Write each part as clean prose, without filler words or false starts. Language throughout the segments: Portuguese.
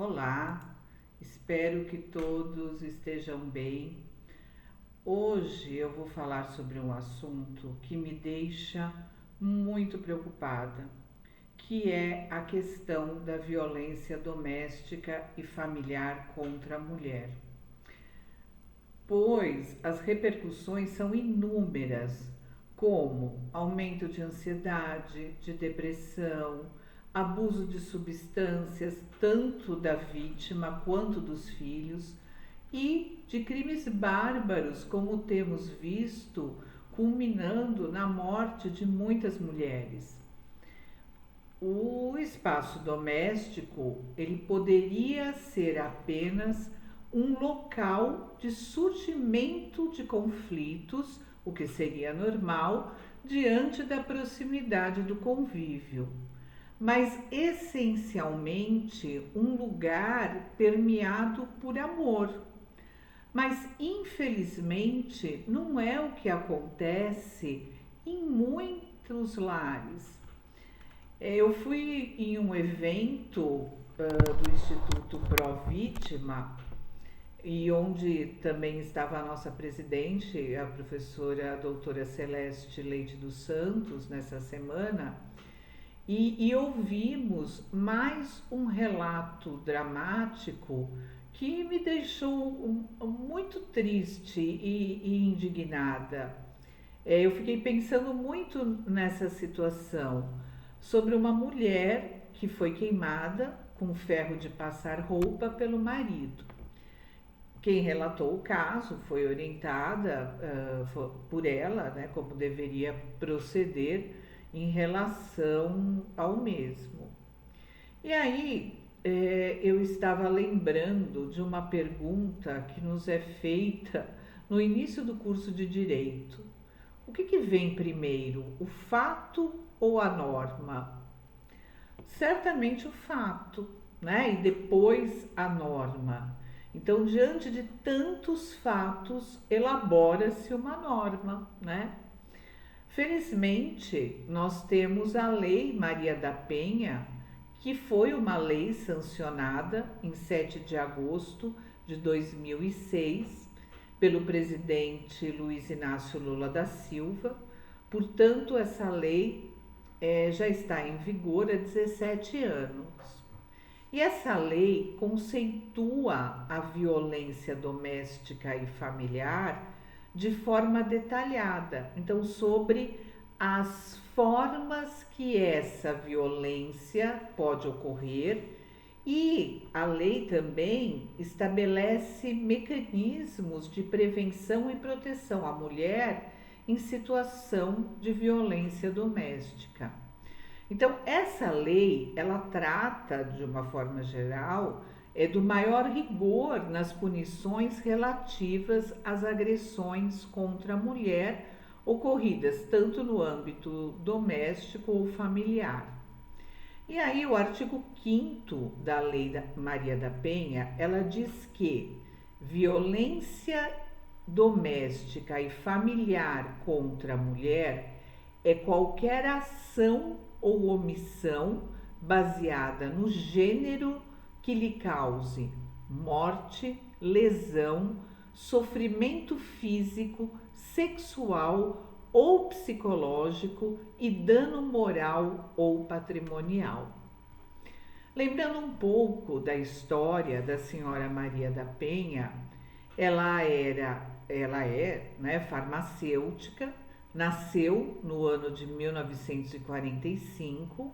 Olá, espero que todos estejam bem. Hoje eu vou falar sobre um assunto que me deixa muito preocupada, que é a questão da violência doméstica e familiar contra a mulher. Pois as repercussões são inúmeras, como aumento de ansiedade, de depressão, abuso de substâncias, tanto da vítima quanto dos filhos, e de crimes bárbaros, como temos visto, culminando na morte de muitas mulheres. O espaço doméstico, ele poderia ser apenas um local de surgimento de conflitos, o que seria normal diante da proximidade do convívio, mas essencialmente um lugar permeado por amor. Mas infelizmente não é o que acontece em muitos lares. Eu fui em um evento do Instituto Pro Vítima, e onde também estava a nossa presidente, a professora doutora Celeste Leite dos Santos, nessa semana, e ouvimos mais um relato dramático que me deixou muito triste e indignada. Eu fiquei pensando muito nessa situação, sobre uma mulher que foi queimada com ferro de passar roupa pelo marido. Quem relatou o caso foi orientada por ela, né, como deveria proceder em relação ao mesmo. E aí eu estava lembrando de uma pergunta que nos é feita no início do curso de Direito. O que vem primeiro, o fato ou a norma? Certamente o fato, né? E depois a norma. Então, diante de tantos fatos, elabora-se uma norma, né? Felizmente, nós temos a Lei Maria da Penha, que foi uma lei sancionada em 7 de agosto de 2006 pelo presidente Luiz Inácio Lula da Silva. Portanto, essa lei já está em vigor há 17 anos. E essa lei conceitua a violência doméstica e familiar de forma detalhada. Então, sobre as formas que essa violência pode ocorrer, e a lei também estabelece mecanismos de prevenção e proteção à mulher em situação de violência doméstica. Então, essa lei, ela trata, de uma forma geral, do maior rigor nas punições relativas às agressões contra a mulher ocorridas tanto no âmbito doméstico ou familiar. E aí o artigo 5º da Lei Maria da Penha, ela diz que violência doméstica e familiar contra a mulher é qualquer ação ou omissão baseada no gênero que lhe cause morte, lesão, sofrimento físico, sexual ou psicológico e dano moral ou patrimonial. Lembrando um pouco da história da senhora Maria da Penha, ela é, né, farmacêutica, nasceu no ano de 1945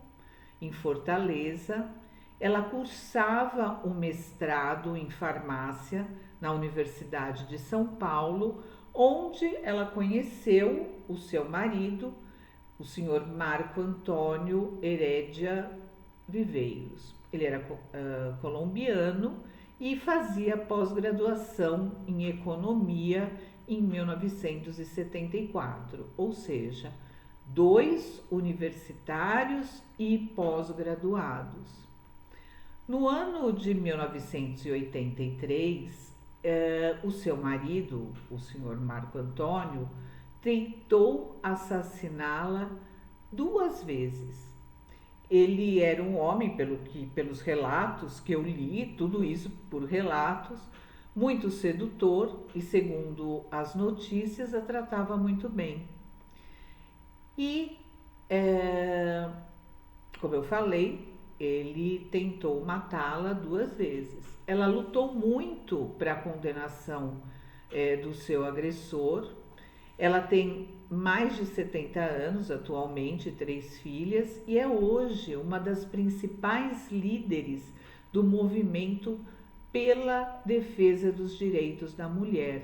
em Fortaleza. Ela cursava o mestrado em farmácia na Universidade de São Paulo, onde ela conheceu o seu marido, o senhor Marco Antônio Herédia Viveiros. Ele era colombiano e fazia pós-graduação em economia em 1974, ou seja, 2 universitários e pós-graduados. No ano de 1983, o seu marido, o senhor Marco Antônio, tentou assassiná-la 2 vezes. Ele era um homem, pelos relatos que eu li, tudo isso por relatos, muito sedutor e, segundo as notícias, a tratava muito bem. E, como eu falei, ele tentou matá-la 2 vezes. Ela lutou muito para a condenação do seu agressor. Ela tem mais de 70 anos atualmente, 3 filhas, e é hoje uma das principais líderes do movimento pela defesa dos direitos da mulher.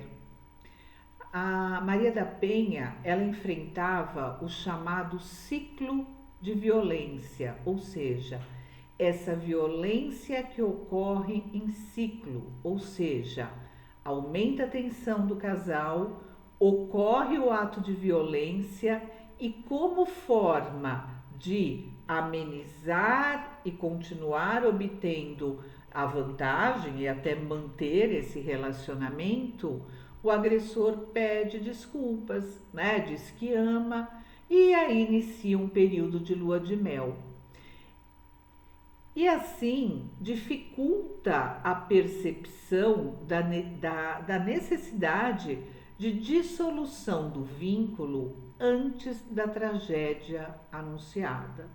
A Maria da Penha, ela enfrentava o chamado ciclo de violência, ou seja, essa violência que ocorre em ciclo, ou seja, aumenta a tensão do casal, ocorre o ato de violência e, como forma de amenizar e continuar obtendo a vantagem e até manter esse relacionamento, o agressor pede desculpas, né? Diz que ama e aí inicia um período de lua de mel. E assim dificulta a percepção da necessidade de dissolução do vínculo antes da tragédia anunciada.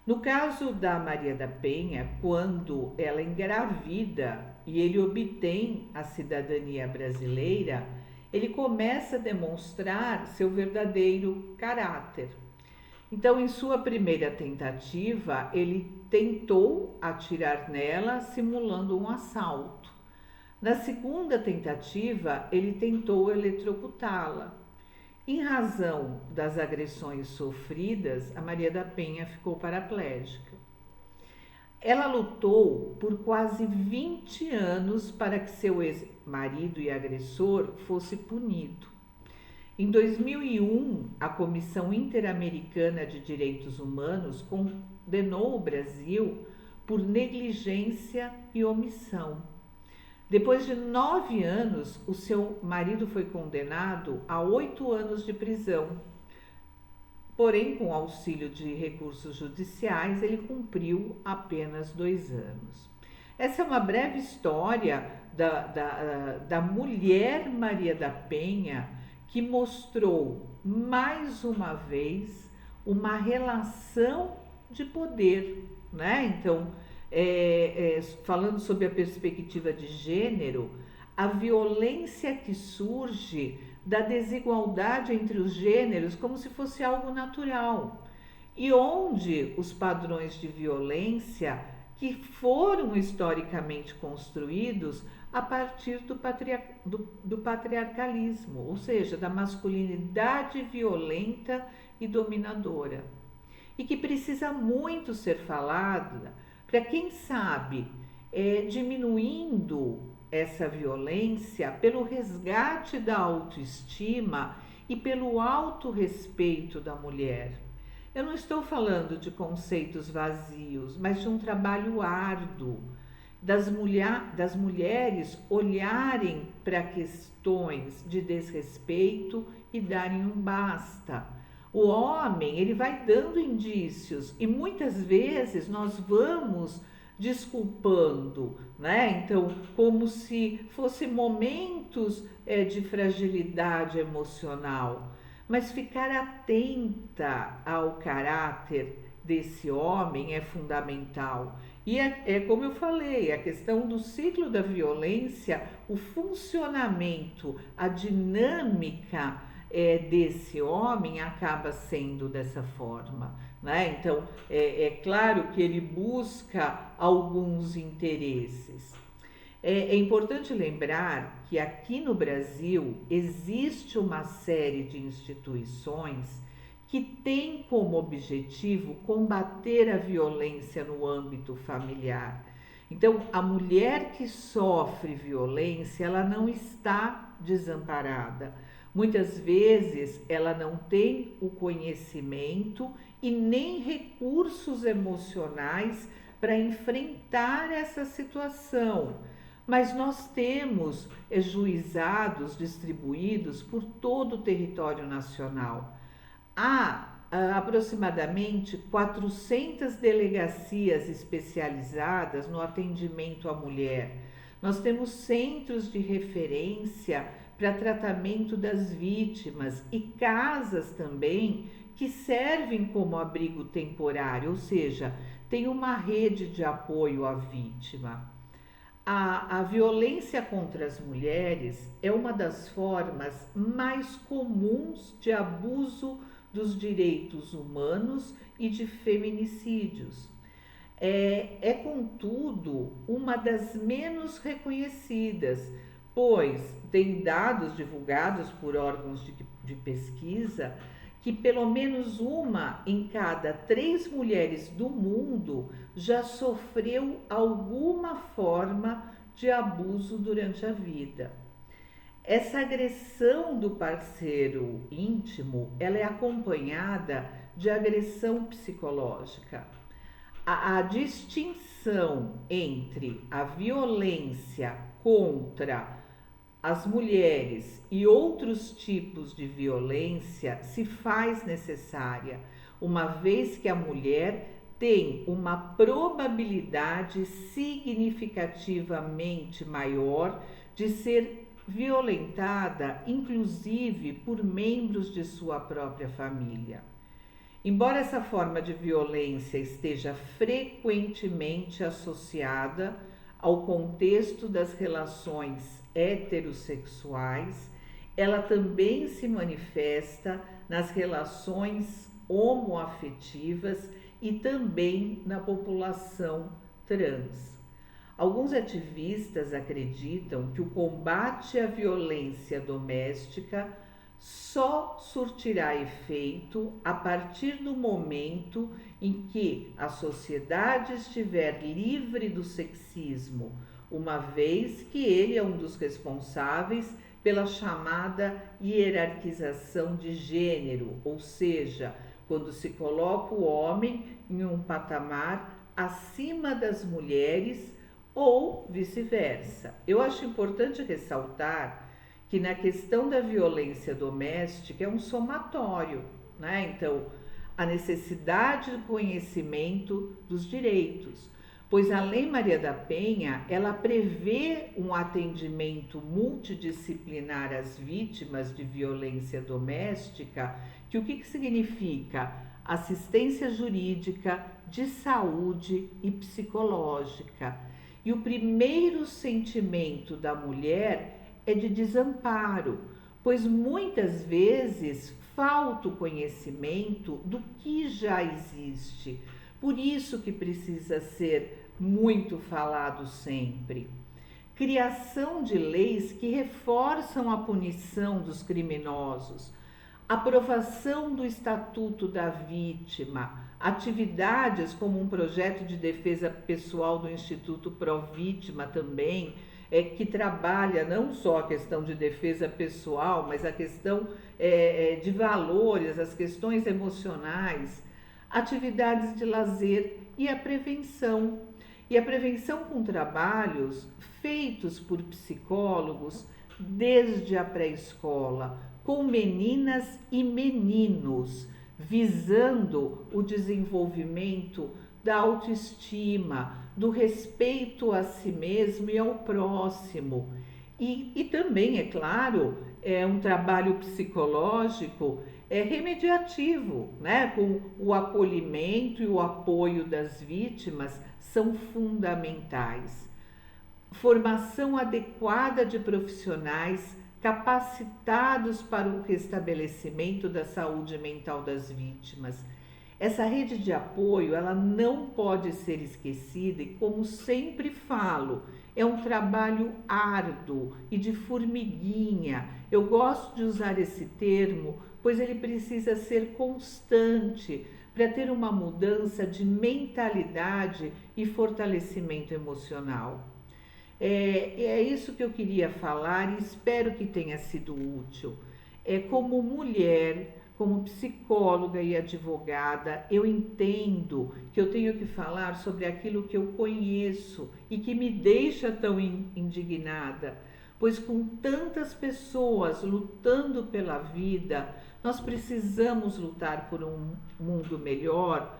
No caso da Maria da Penha, quando ela engravida e ele obtém a cidadania brasileira, ele começa a demonstrar seu verdadeiro caráter. Então, em sua primeira tentativa, ele tentou atirar nela, simulando um assalto. Na segunda tentativa, ele tentou eletrocutá-la. Em razão das agressões sofridas, a Maria da Penha ficou paraplégica. Ela lutou por quase 20 anos para que seu ex-marido e agressor fosse punido. Em 2001, a Comissão Interamericana de Direitos Humanos condenou o Brasil por negligência e omissão. Depois de 9 anos, o seu marido foi condenado a 8 anos de prisão. Porém, com auxílio de recursos judiciais, ele cumpriu apenas 2 anos. Essa é uma breve história da mulher Maria da Penha, que mostrou mais uma vez uma relação de poder, né? Então, falando sobre a perspectiva de gênero, a violência que surge da desigualdade entre os gêneros como se fosse algo natural, e onde os padrões de violência que foram historicamente construídos a partir do patriarcalismo, ou seja, da masculinidade violenta e dominadora, e que precisa muito ser falada para, quem sabe, diminuindo essa violência pelo resgate da autoestima e pelo autorrespeito da mulher. Eu não estou falando de conceitos vazios, mas de um trabalho árduo, das mulheres olharem para questões de desrespeito e darem um basta. O homem, ele vai dando indícios e muitas vezes nós vamos desculpando, né? Então, como se fossem momentos de fragilidade emocional. Mas ficar atenta ao caráter desse homem é fundamental. E é como eu falei, a questão do ciclo da violência, o funcionamento, a dinâmica desse homem acaba sendo dessa forma, né? Então, é claro que ele busca alguns interesses. É importante lembrar que aqui no Brasil existe uma série de instituições que tem como objetivo combater a violência no âmbito familiar. Então, a mulher que sofre violência, ela não está desamparada. Muitas vezes ela não tem o conhecimento e nem recursos emocionais para enfrentar essa situação. Mas nós temos juizados distribuídos por todo o território nacional. Há aproximadamente 400 delegacias especializadas no atendimento à mulher. Nós temos centros de referência para tratamento das vítimas e casas também que servem como abrigo temporário, ou seja, tem uma rede de apoio à vítima. A violência contra as mulheres é uma das formas mais comuns de abuso dos direitos humanos e de feminicídios. Contudo, uma das menos reconhecidas, pois tem dados divulgados por órgãos de pesquisa que pelo menos uma em cada 3 mulheres do mundo já sofreu alguma forma de abuso durante a vida. Essa agressão do parceiro íntimo, ela é acompanhada de agressão psicológica. A distinção entre a violência contra as mulheres e outros tipos de violência se faz necessária, uma vez que a mulher tem uma probabilidade significativamente maior de ser violentada, inclusive por membros de sua própria família. Embora essa forma de violência esteja frequentemente associada ao contexto das relações heterossexuais, ela também se manifesta nas relações homoafetivas e também na população trans. Alguns ativistas acreditam que o combate à violência doméstica só surtirá efeito a partir do momento em que a sociedade estiver livre do sexismo, uma vez que ele é um dos responsáveis pela chamada hierarquização de gênero, ou seja, quando se coloca o homem em um patamar acima das mulheres ou vice-versa. Eu acho importante ressaltar que na questão da violência doméstica é um somatório, né? Então, a necessidade do conhecimento dos direitos, pois a Lei Maria da Penha, ela prevê um atendimento multidisciplinar às vítimas de violência doméstica, que o que significa? Assistência jurídica, de saúde e psicológica. E o primeiro sentimento da mulher é de desamparo, pois muitas vezes falta o conhecimento do que já existe. Por isso que precisa ser muito falado sempre. Criação de leis que reforçam a punição dos criminosos, aprovação do Estatuto da Vítima, atividades como um projeto de defesa pessoal do Instituto Pró-Vítima também, que trabalha não só a questão de defesa pessoal, mas a questão de valores, as questões emocionais, atividades de lazer e a prevenção. E a prevenção com trabalhos feitos por psicólogos desde a pré-escola, com meninas e meninos, visando o desenvolvimento da autoestima, do respeito a si mesmo e ao próximo. E também, é claro, é um trabalho psicológico remediativo, né? Com o acolhimento e o apoio das vítimas são fundamentais. Formação adequada de profissionais capacitados para o restabelecimento da saúde mental das vítimas. Essa rede de apoio, ela não pode ser esquecida e, como sempre falo, é um trabalho árduo e de formiguinha. Eu gosto de usar esse termo, pois ele precisa ser constante para ter uma mudança de mentalidade e fortalecimento emocional. É isso que eu queria falar e espero que tenha sido útil. Como mulher, como psicóloga e advogada, eu entendo que eu tenho que falar sobre aquilo que eu conheço e que me deixa tão indignada, pois com tantas pessoas lutando pela vida, Nós precisamos lutar por um mundo melhor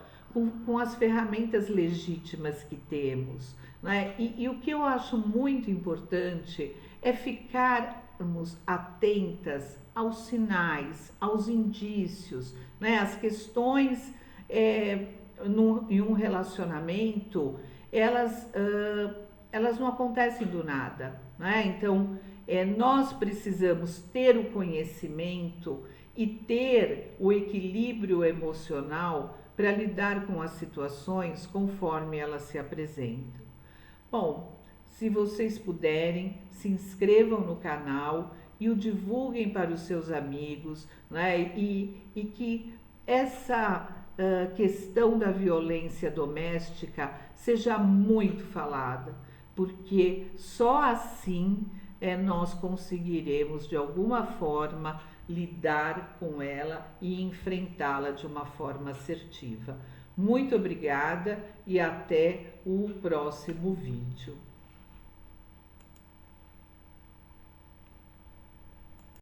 com as ferramentas legítimas que temos, né? E o que eu acho muito importante é ficarmos atentas aos sinais, aos indícios, né? As questões em um relacionamento, elas não acontecem do nada, né? Então, nós precisamos ter o conhecimento e ter o equilíbrio emocional para lidar com as situações conforme elas se apresentam. Bom, se vocês puderem, se inscrevam no canal e o divulguem para os seus amigos, né? E que essa questão da violência doméstica seja muito falada, porque só assim nós conseguiremos de alguma forma lidar com ela e enfrentá-la de uma forma assertiva. Muito obrigada e até o próximo vídeo.